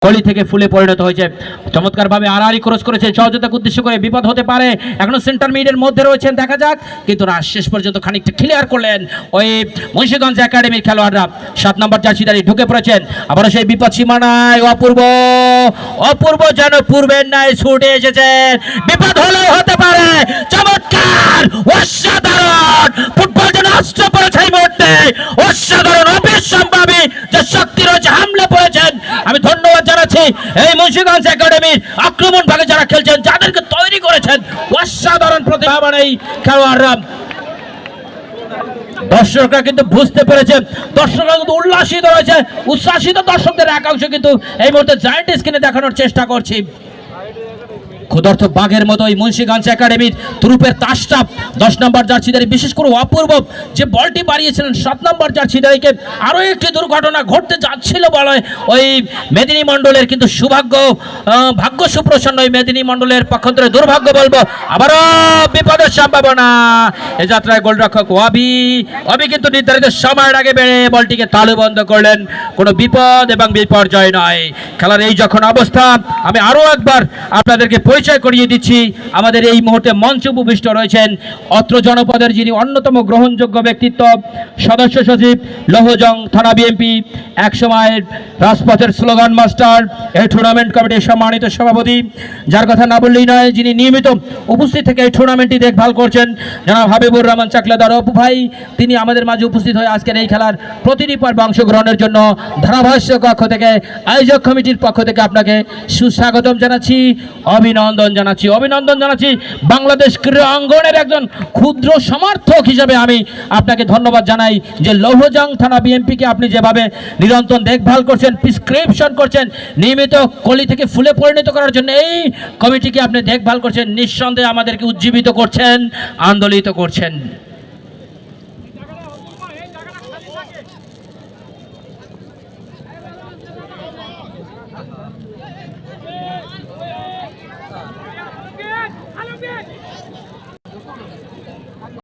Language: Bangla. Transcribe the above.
কলি থেকে ফুলে পরিণত হয়েছে। চমৎকারভাবে আড়াআড়ি ক্রস করেছে, সহযোগিতাকে উদ্দেশ্য করে বিপদ হতে পারে, এখনো সেন্টার মিডের মধ্যে রয়েছেন, দেখা যাক। কিন্তু না, শেষ পর্যন্ত খানিকটা ক্লিয়ার করলেন ওই মুন্সিগঞ্জ একাডেমির খেলোয়াড়রা। 7 নম্বর জার্সিধারী ঢুকে পড়েছেন, আবারও সেই বিপদ সীমানায় অপূর্ব অপূর্ব যেন পূর্বের ন্যায় ছুটে এসেছেন, বিপদ হলেও হতে পারে। চমৎকার, অসাধারণ ফুটবল যেন অস্ত্র পড়েছে এই মুহূর্তে, অসাধারণ অবিসম্ভাবী যে শক্তি রয়েছে, হামলে পড়েছেন। আমি ধন্যবাদ জানাচ্ছি এই মুন্সিগঞ্জ একাডেমির আক্রমণ ভাগে যারা খেলছেন, যাদেরকে তৈরি করেছেন, অসাধারণ প্রতিভাবান এই খেলোয়াড়রা। দর্শকরা কিন্তু বুঝতে পেরেছে, দর্শকরা কিন্তু উল্লাসিত রয়েছে, উচ্ছ্বাসিত দর্শকদের একাংশ কিন্তু এই মুহূর্তে জায়ান্ট স্ক্রিনে দেখানোর চেষ্টা করছি। ক্ষুধার্ত বাঘের মতো এই মুন্সিগঞ্জ একাডেমির তুরুপের তাসটা 10 নম্বর জার্সিধারী, বিশেষ করে অপূর্ব যে বলটি বাড়িয়েছিলেন 7 নম্বর জার্সিধারীকে। আরও একটি দুর্ঘটনা ঘটতে যাচ্ছিল বলে ওই মেদিনী মণ্ডলের, কিন্তু ভাগ্য সুপ্রসন্ন ওই মেদিনী মণ্ডলের পক্ষান্তরে দুর্ভাগ্য বলবো, আবারও বিপদের সম্ভাবনা। এ যাত্রায় গোলরক্ষক অবি কিন্তু নির্ধারিত সময়ের আগে বেড়ে বলটিকে তালুবন্ধ করলেন। কোনো বিপদ এবং বিপর্যয় নয়, খেলার এই যখন অবস্থা। আমি আরও একবার আপনাদেরকে পরিচয় করিয়ে দিচ্ছি, আমাদের এই মুহূর্তে মঞ্চে উপবিষ্ট রয়েছেন অত্র জনপদের যিনি অন্যতম গ্রহণযোগ্য ব্যক্তিত্ব, সদস্য সচিব, লৌহজং থানা বিএনপি, এক সময়ের রাজপথের স্লোগান মাস্টার, এই টুর্নামেন্ট কমিটির সম্মানিত সভাপতি, যার কথা না বললেই নয়, যিনি নিয়মিত উপস্থিত থেকে এই টুর্নামেন্টটি দেখভাল করছেন, জনাব হাবিবুর রহমান চাকলাদার অপু ভাই। তিনি আমাদের মাঝে উপস্থিত হয়ে আজকের এই খেলার প্রতিটি পর্বে অংশগ্রহণের জন্য ধারাভাষ্য কক্ষ থেকে, আয়োজক কমিটির পক্ষ থেকে আপনাকে সুস্বাগতম জানাচ্ছি, অভিনন্দন জানাচ্ছি। বাংলাদেশ ক্রীড়া অঙ্গনের একজন ক্ষুদ্র সমর্থক হিসেবে আমি আপনাকে ধন্যবাদ জানাই যে লৌহজং থানা বিএনপিকে আপনি যেভাবে নিরন্তর দেখভাল করছেন, প্রেসক্রিপশন করছেন, নিয়মিত কলি থেকে ফুলে পরিণত করার জন্য এই কমিটিকে আপনি দেখভাল করছেন, নিঃসন্দেহে আমাদেরকে উজ্জীবিত করছেন, আন্দোলিত করছেন।